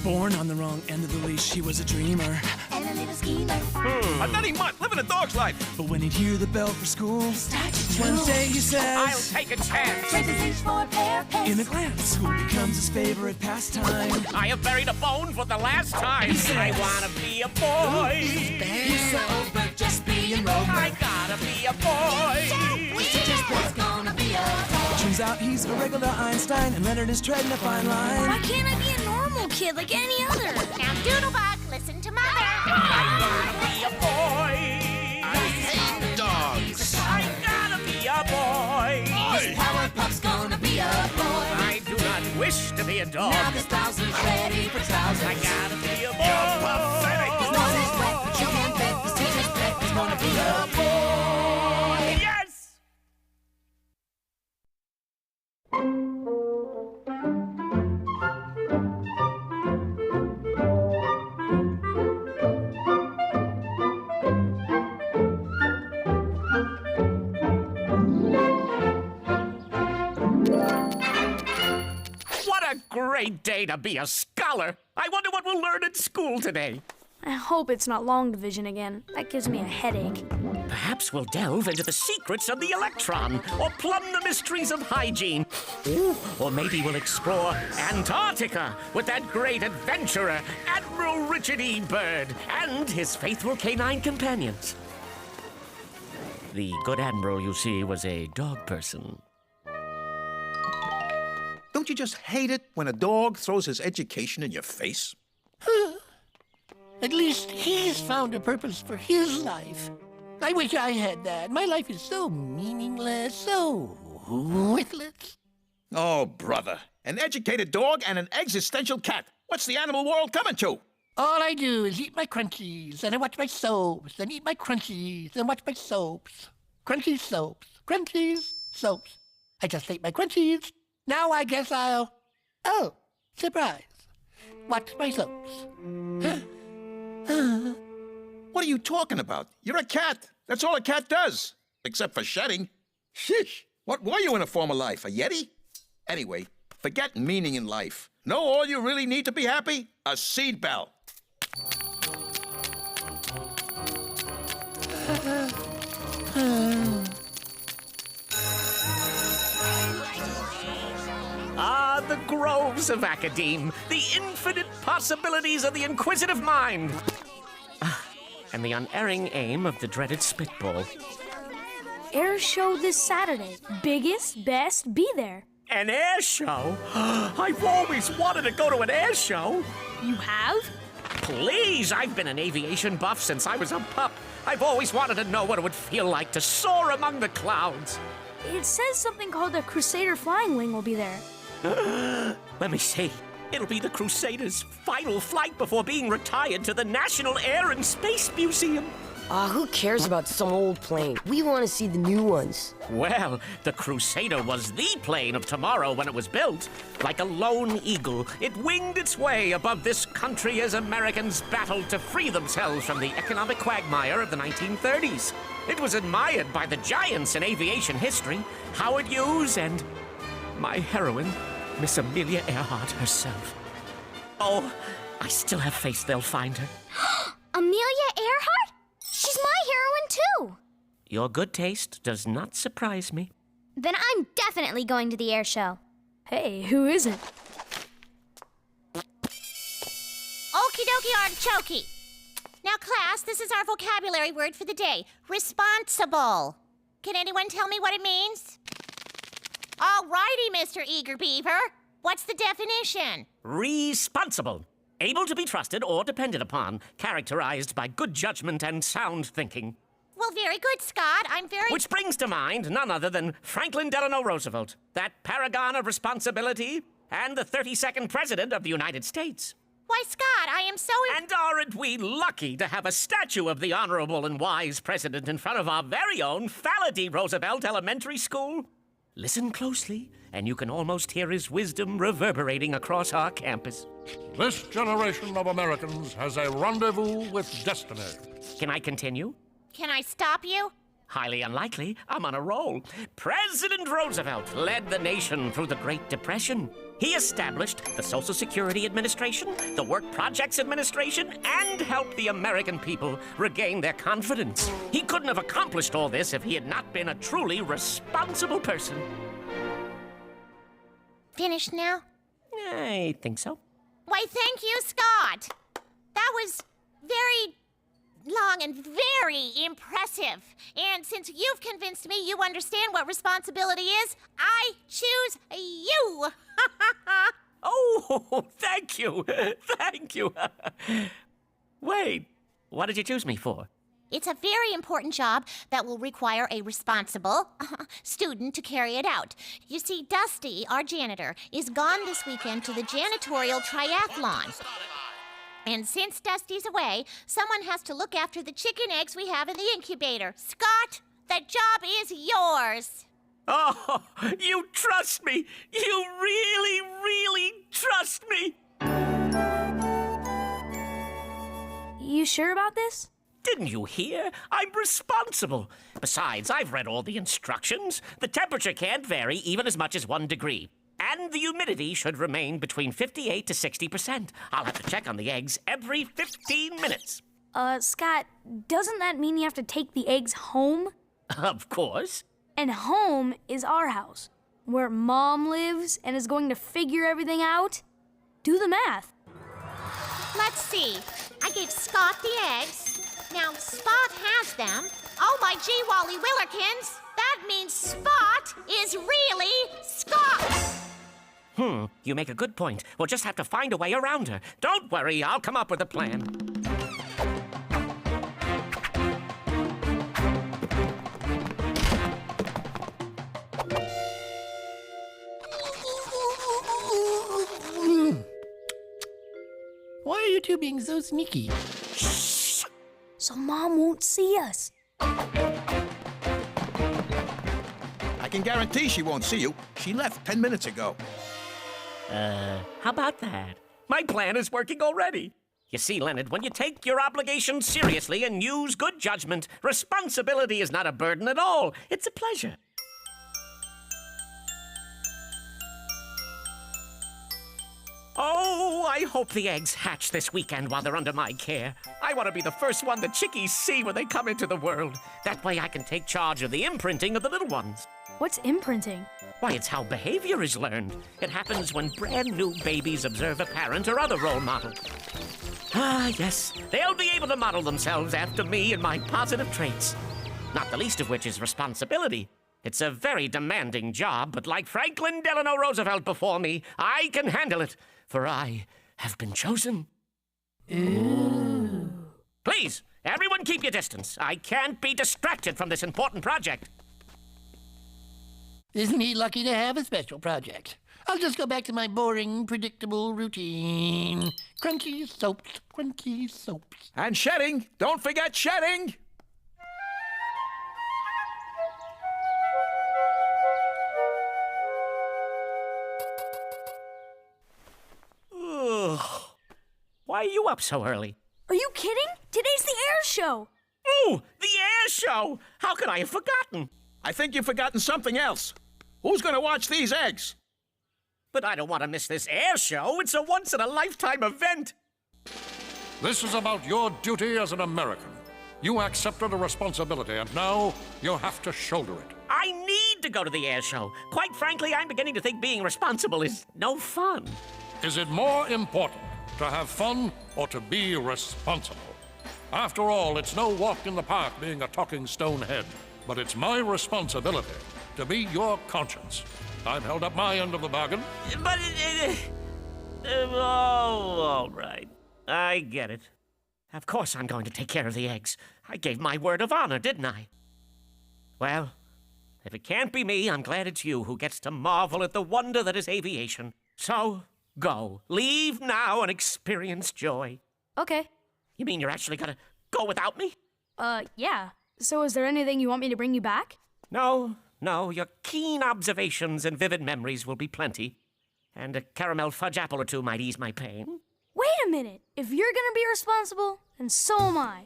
Born on the wrong end of the leash, he was a dreamer. And a little schemer. A nutty mutt living a dog's life. But when he'd hear the bell for school, one day he says, I'll take a chance. Trade his leash for a pair of pants. in a glance, school becomes his favorite pastime. I have buried a bone for the last time. I wanna be a boy. He's so over just being Rover. I gotta be a boy. There's gonna be a boy. Turns out he's a regular Einstein, and Leonard is treading a fine line. Why can't I be a normal kid like any other? Now, Doodlebug, listen to Mother. I wanna be a boy. I hate dogs. I gotta be a boy. This Powerpuff's gonna be a boy. I do not wish to be a dog. Now this Bowser's ready for trousers. I gotta be a boy. You're pathetic. His nose is wet, but you can't bet this teacher's pet is gonna be a boy. Yes! What a great day to be a scholar. I wonder what we'll learn at school today. I hope it's not long division again. That gives me a headache. Perhaps we'll delve into the secrets of the electron, or plumb the mysteries of hygiene. Ooh, or maybe we'll explore Antarctica with that great adventurer, Admiral Richard E. Byrd, and his faithful canine companions. The good admiral, you see, was a dog person. Don't you just hate it when a dog throws his education in your face? At least he's found a purpose for his life. I wish I had that. My life is so meaningless, so worthless. Oh, brother. An educated dog and an existential cat. What's the animal world coming to? All I do is eat my crunchies, and I watch my soaps, and eat my crunchies, and watch my soaps. Crunchies, soaps. Crunchies, soaps. I just ate my crunchies. Now I guess I'll... Oh, surprise. Watch my soaps. What are you talking about? You're a cat. That's all a cat does. Except for shedding. Shish. What were you in a former life? A Yeti? Anyway, forget meaning in life. Know all you really need to be happy? A seed bell. Ah, the groves of academe, the infinite possibilities of the inquisitive mind. And the unerring aim of the dreaded spitball. Air show this Saturday. Biggest, best, be there. An air show? I've always wanted to go to an air show. You have? Please, I've been an aviation buff since I was a pup. I've always wanted to know what it would feel like to soar among the clouds. It says something called the Crusader Flying Wing will be there. Let me see. It'll be the Crusaders' final flight before being retired to the National Air and Space Museum. Who cares about some old plane? We want to see the new ones. Well, the Crusader was the plane of tomorrow when it was built. Like a lone eagle, it winged its way above this country as Americans battled to free themselves from the economic quagmire of the 1930s. It was admired by the giants in aviation history, Howard Hughes and my heroine, Miss Amelia Earhart herself. Oh, I still have faith they'll find her. Amelia Earhart? She's my heroine, too. Your good taste does not surprise me. Then I'm definitely going to the air show. Hey, who isn't? Okie dokie artichoke. Now, class, this is our vocabulary word for the day. Responsible. Can anyone tell me what it means? All righty, Mr. Eager Beaver. What's the definition? Responsible. Able to be trusted or depended upon, characterized by good judgment and sound thinking. Well, very good, Scott. I'm very... Which brings to mind none other than Franklin Delano Roosevelt, that paragon of responsibility, and the 32nd President of the United States. Why, Scott, I am so... And aren't we lucky to have a statue of the honorable and wise president in front of our very own Fallady Roosevelt Elementary School? Listen closely, and you can almost hear his wisdom reverberating across our campus. This generation of Americans has a rendezvous with destiny. Can I continue? Can I stop you? Highly unlikely. I'm on a roll. President Roosevelt led the nation through the Great Depression. He established the Social Security Administration, the Work Projects Administration, and helped the American people regain their confidence. He couldn't have accomplished all this if he had not been a truly responsible person. Finished now? I think so. Why, thank you, Scott. That was very long and very impressive. And since you've convinced me you understand what responsibility is, I choose you. Oh, thank you. Thank you. Wait, what did you choose me for? It's a very important job that will require a responsible student to carry it out. You see, Dusty, our janitor, is gone this weekend to the janitorial triathlon. And since Dusty's away, someone has to look after the chicken eggs we have in the incubator. Scott, the job is yours. Oh, you trust me. You really, really trust me. You sure about this? Didn't you hear? I'm responsible. Besides, I've read all the instructions. The temperature can't vary even as much as 1 degree. And the humidity should remain between 58 to 60%. I'll have to check on the eggs every 15 minutes. Scott, doesn't that mean you have to take the eggs home? Of course. And home is our house, where Mom lives and is going to figure everything out. Do the math. Let's see. I gave Scott the eggs. Now Spot has them. Oh, my gee, Wally Willikins. That means Spot is really Scott. You make a good point. We'll just have to find a way around her. Don't worry, I'll come up with a plan. Why are you two being so sneaky? So Mom won't see us. I can guarantee she won't see you. She left 10 minutes ago. How about that? My plan is working already. You see, Leonard, when you take your obligations seriously and use good judgment, responsibility is not a burden at all. It's a pleasure. Oh, I hope the eggs hatch this weekend while they're under my care. I want to be the first one the chickies see when they come into the world. That way I can take charge of the imprinting of the little ones. What's imprinting? Why, it's how behavior is learned. It happens when brand new babies observe a parent or other role model. Ah, yes, they'll be able to model themselves after me and my positive traits. Not the least of which is responsibility. It's a very demanding job, but like Franklin Delano Roosevelt before me, I can handle it, for I have been chosen. Ooh. Please, everyone keep your distance. I can't be distracted from this important project. Isn't he lucky to have a special project? I'll just go back to my boring, predictable routine. Crunchy soaps, crunchy soaps. And shedding. Don't forget shedding. Ugh. Why are you up so early? Are you kidding? Today's the air show. Oh, the air show! How could I have forgotten? I think you've forgotten something else. Who's going to watch these eggs? But I don't want to miss this air show. It's a once-in-a-lifetime event. This is about your duty as an American. You accepted a responsibility, and now you have to shoulder it. I need to go to the air show. Quite frankly, I'm beginning to think being responsible is no fun. Is it more important to have fun or to be responsible? After all, it's no walk in the park being a talking stone head, but it's my responsibility to be your conscience. I've held up my end of the bargain. But oh, all right. I get it. Of course I'm going to take care of the eggs. I gave my word of honor, didn't I? Well, if it can't be me, I'm glad it's you who gets to marvel at the wonder that is aviation. So, go. Leave now and experience joy. Okay. You mean you're actually gonna go without me? Yeah. So is there anything you want me to bring you back? No. Your keen observations and vivid memories will be plenty. And a caramel fudge apple or two might ease my pain. Wait a minute. If you're gonna be responsible, then so am I.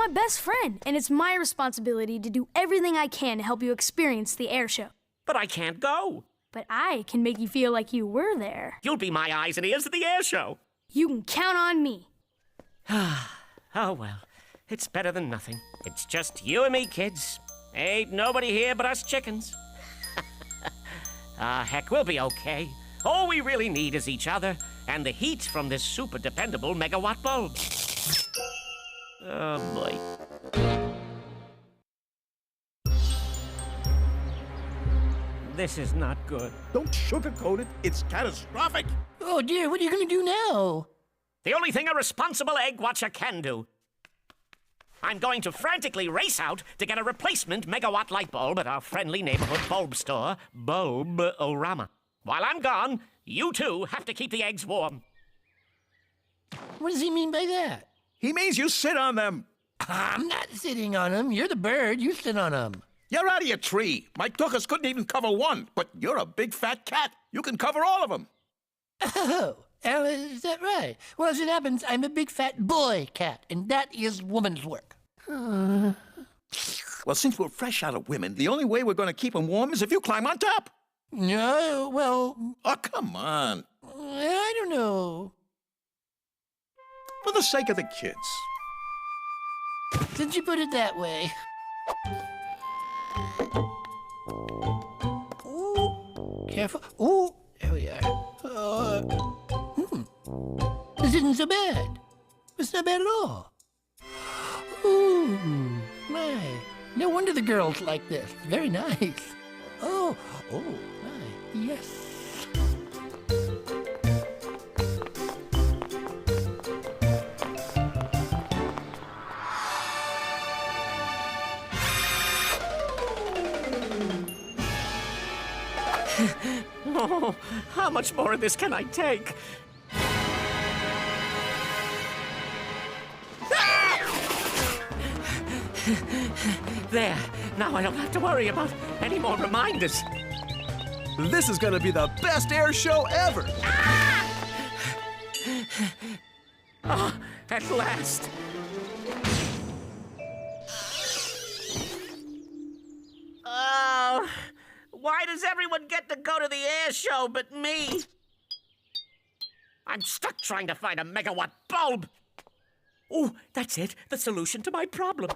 my best friend, and it's my responsibility to do everything I can to help you experience the air show. But I can't go. But I can make you feel like you were there. You'll be my eyes and ears at the air show. You can count on me. Oh, well, it's better than nothing. It's just you and me, kids. Ain't nobody here but us chickens. Heck, we'll be okay. All we really need is each other and the heat from this super dependable megawatt bulb. Oh, boy. This is not good. Don't sugarcoat it. It's catastrophic. Oh, dear, what are you going to do now? The only thing a responsible egg watcher can do. I'm going to frantically race out to get a replacement megawatt light bulb at our friendly neighborhood bulb store, Bulb-O-Rama. While I'm gone, you two have to keep the eggs warm. What does he mean by that? He means you sit on them. I'm not sitting on him. You're the bird. You sit on him. You're out of your tree. My tuchus couldn't even cover one, but you're a big fat cat. You can cover all of them. Oh, is that right? Well, as it happens, I'm a big fat boy cat, and that is woman's work. Well, since we're fresh out of women, the only way we're going to keep them warm is if you climb on top. No, well, Oh, come on. I don't know. For the sake of the kids. Since you put it that way. Ooh, careful. Ooh, there we are. This isn't so bad. It's not bad at all. Ooh, my. No wonder the girls like this. Very nice. Oh, my, yes. Oh, how much more of this can I take? There. Now I don't have to worry about any more reminders. This is gonna be the best air show ever! Oh, at last. Oh, why does everyone get to go to the air show but me? I'm stuck trying to find a megawatt bulb. Oh, that's it. The solution to my problem.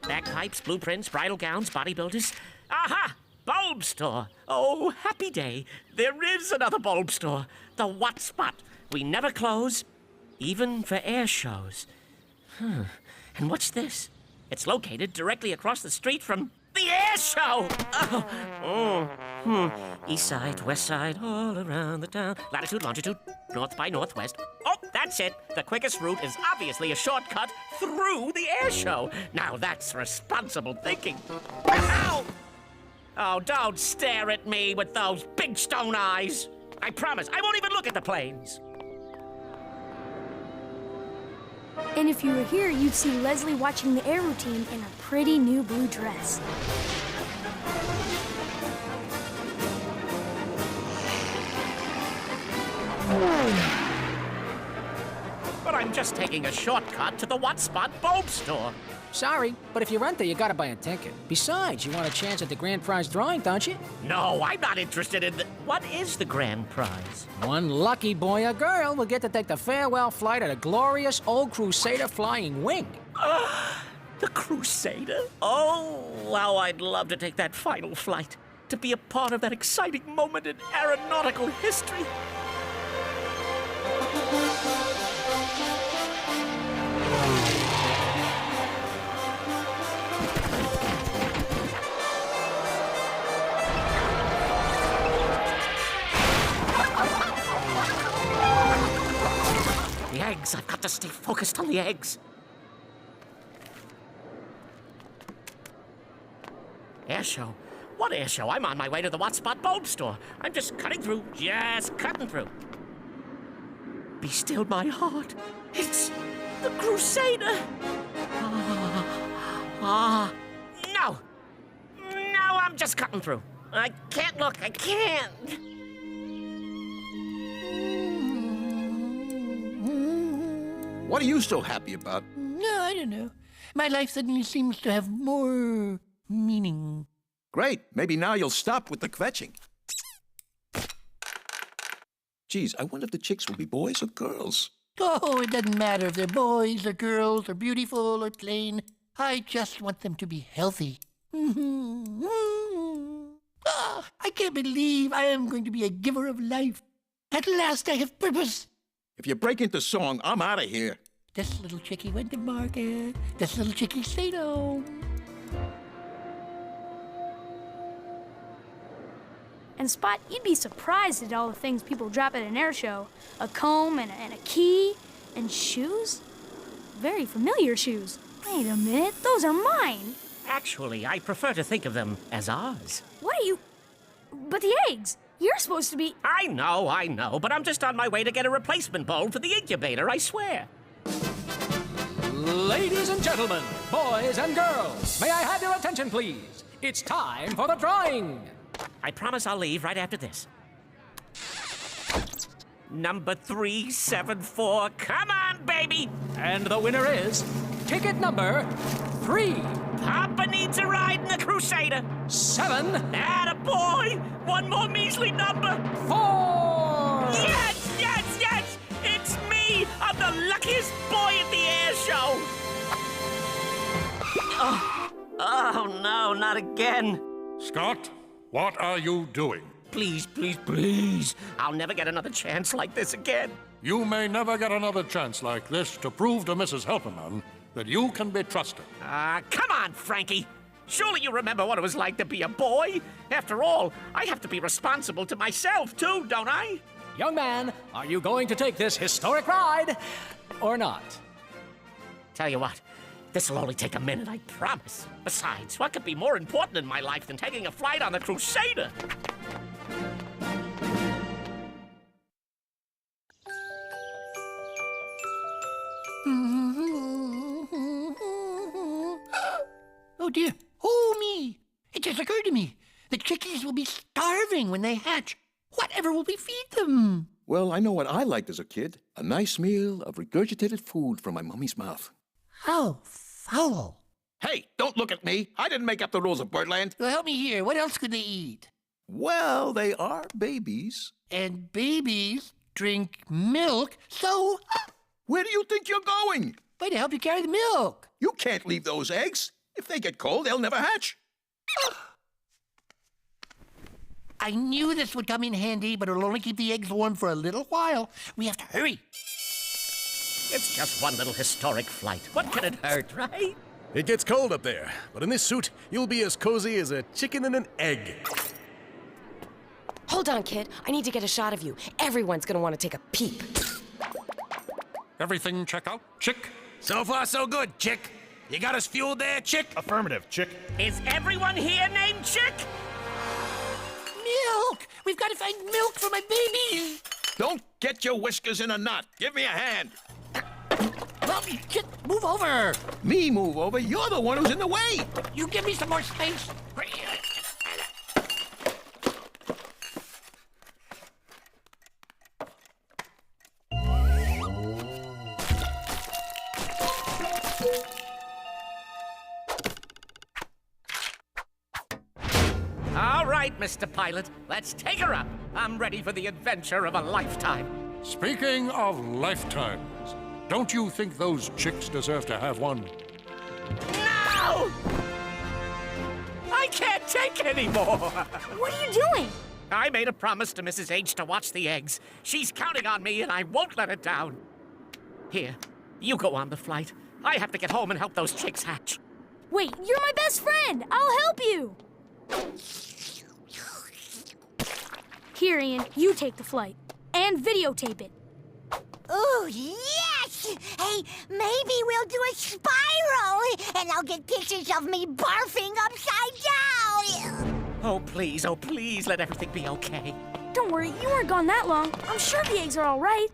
Bagpipes, blueprints, bridal gowns, bodybuilders. Aha! Bulb store. Oh, happy day. There is another bulb store. The What Spot. We never close, even for air shows. And what's this? It's located directly across the street from the air show. East side, west side, all around the town. Latitude, longitude, north by northwest. Oh, that's it. The quickest route is obviously a shortcut through the air show. Now that's responsible thinking. Ow! Oh, don't stare at me with those big stone eyes. I promise, I won't even look at the planes. And if you were here, you'd see Leslie watching the air routine in a pretty new blue dress. But I'm just taking a shortcut to the What Spot bulb store. Sorry, but if you rent there, you gotta buy a ticket. Besides, you want a chance at the grand prize drawing, don't you? No, I'm not interested in the... What is the grand prize? One lucky boy or girl will get to take the farewell flight of the glorious old Crusader flying wing. The Crusader? Oh, how I'd love to take that final flight. To be a part of that exciting moment in aeronautical history. The eggs. I've got to stay focused on the eggs. Air show? What air show? I'm on my way to the What Spot bulb store. I'm just cutting through. Just cutting through. Be still, my heart. It's the Crusader. No. No, I'm just cutting through. I can't look. I can't. What are you so happy about? No, I don't know. My life suddenly seems to have more meaning. Great. Maybe now you'll stop with the kvetching. Geez, I wonder if the chicks will be boys or girls. Oh, it doesn't matter if they're boys or girls or beautiful or plain. I just want them to be healthy. I can't believe I am going to be a giver of life. At last I have purpose. If you break into song, I'm out of here. This little chickie went to market. This little chickie stayed home. And Spot, you'd be surprised at all the things people drop at an air show. A comb and a key and shoes. Very familiar shoes. Wait a minute, those are mine. Actually, I prefer to think of them as ours. What are you... But the eggs, you're supposed to be... I know, but I'm just on my way to get a replacement bowl for the incubator, I swear. Ladies and gentlemen, boys and girls, may I have your attention, please? It's time for the drawing. I promise I'll leave right after this. Number 374, come on, baby! And the winner is ticket number 3. Papa needs a ride in the Crusader. 7. Attaboy! One more measly number. 4. Yes, yes, yes! It's me! I'm the luckiest boy at the air show! Oh no, not again. Scott, what are you doing? Please, please, please. I'll never get another chance like this again. You may never get another chance like this to prove to Mrs. Helperman that you can be trusted. Come on, Frankie. Surely you remember what it was like to be a boy? After all, I have to be responsible to myself, too, don't I? Young man, are you going to take this historic ride or not? Tell you what, this'll only take a minute, I promise. Besides, what could be more important in my life than taking a flight on the Crusader? Oh dear. Oh me. It just occurred to me. The chickies will be starving when they hatch. Whatever will we feed them? Well, I know what I liked as a kid. A nice meal of regurgitated food from my mummy's mouth. How foul. Hey, don't look at me. I didn't make up the rules of Birdland. Well, help me here. What else could they eat? Well, they are babies. And babies drink milk, so... Where do you think you're going? Way to help you carry the milk. You can't leave those eggs. If they get cold, they'll never hatch. I knew this would come in handy, but it'll only keep the eggs warm for a little while. We have to hurry. It's just one little historic flight. What can it hurt, right? It gets cold up there, but in this suit, you'll be as cozy as a chicken in an egg. Hold on, kid. I need to get a shot of you. Everyone's gonna want to take a peep. Everything check out, Chick? So far, so good, Chick. You got us fueled there, Chick? Affirmative, Chick. Is everyone here named Chick? Milk! We've got to find milk for my babies! Don't get your whiskers in a knot. Give me a hand. Well, just move over! Me move over? You're the one who's in the way. You give me some more space. All right, Mr. Pilot, let's take her up. I'm ready for the adventure of a lifetime. Speaking of lifetimes, don't you think those chicks deserve to have one? No! I can't take anymore. What are you doing? I made a promise to Mrs. H to watch the eggs. She's counting on me, and I won't let her down. Here, you go on the flight. I have to get home and help those chicks hatch. Wait, you're my best friend. I'll help you. Here, Ian, you take the flight. And videotape it. Oh, yes! Hey, maybe we'll do a spiral, and I'll get pictures of me barfing upside down. Oh, please, let everything be okay. Don't worry, you weren't gone that long. I'm sure the eggs are all right.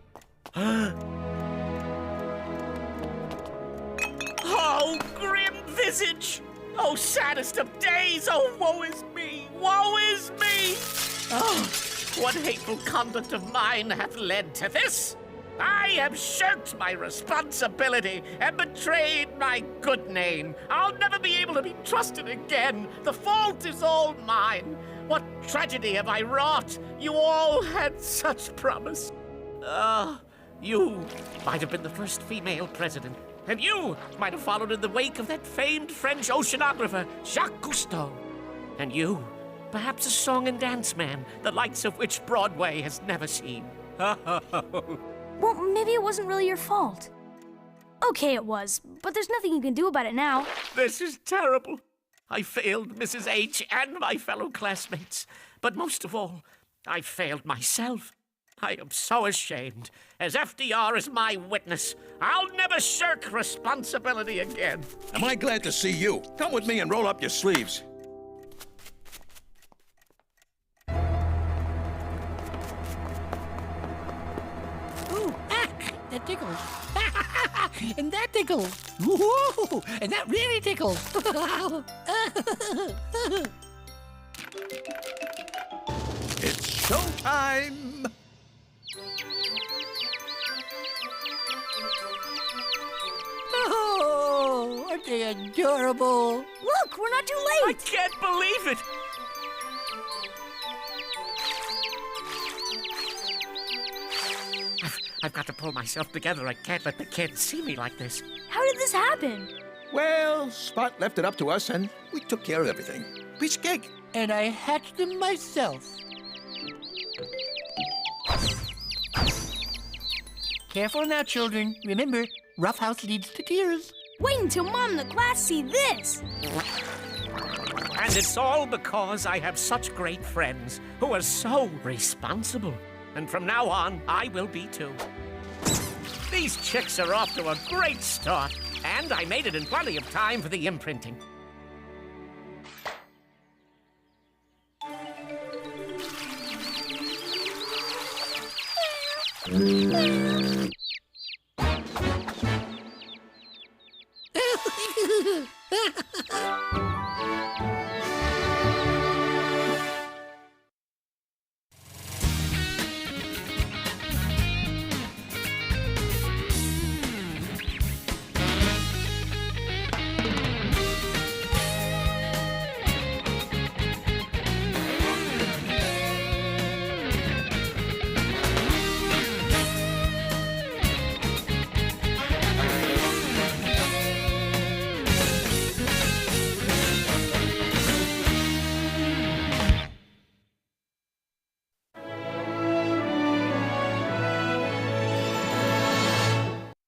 Oh, grim visage! Oh, saddest of days! Oh, woe is me! Woe is me! Oh, what hateful conduct of mine hath led to this? I have shirked my responsibility and betrayed my good name. I'll never be able to be trusted again. The fault is all mine. What tragedy have I wrought? You all had such promise. You might have been the first female president, and you might have followed in the wake of that famed French oceanographer, Jacques Cousteau. And you, perhaps a song and dance man, the likes of which Broadway has never seen. Well, maybe it wasn't really your fault. Okay, it was, but there's nothing you can do about it now. This is terrible. I failed Mrs. H and my fellow classmates. But most of all, I failed myself. I am so ashamed. As FDR is my witness, I'll never shirk responsibility again. Am I glad to see you? Come with me and roll up your sleeves. Ooh, that tickles. And that tickles. Ooh, and that really tickles. It's showtime! Oh, aren't they adorable? Look, we're not too I late. can't believe it. I've got to pull myself together. I can't let the kids see me like this. How did this happen? Well, Spot left it up to us, and we took care of everything. Piece of cake. And I hatched them myself. Careful now, children. Remember, rough house leads to tears. Wait until Mom and the class see this. And it's all because I have such great friends who are so responsible. And from now on, I will be too. These chicks are off to a great start, and I made it in plenty of time for the imprinting.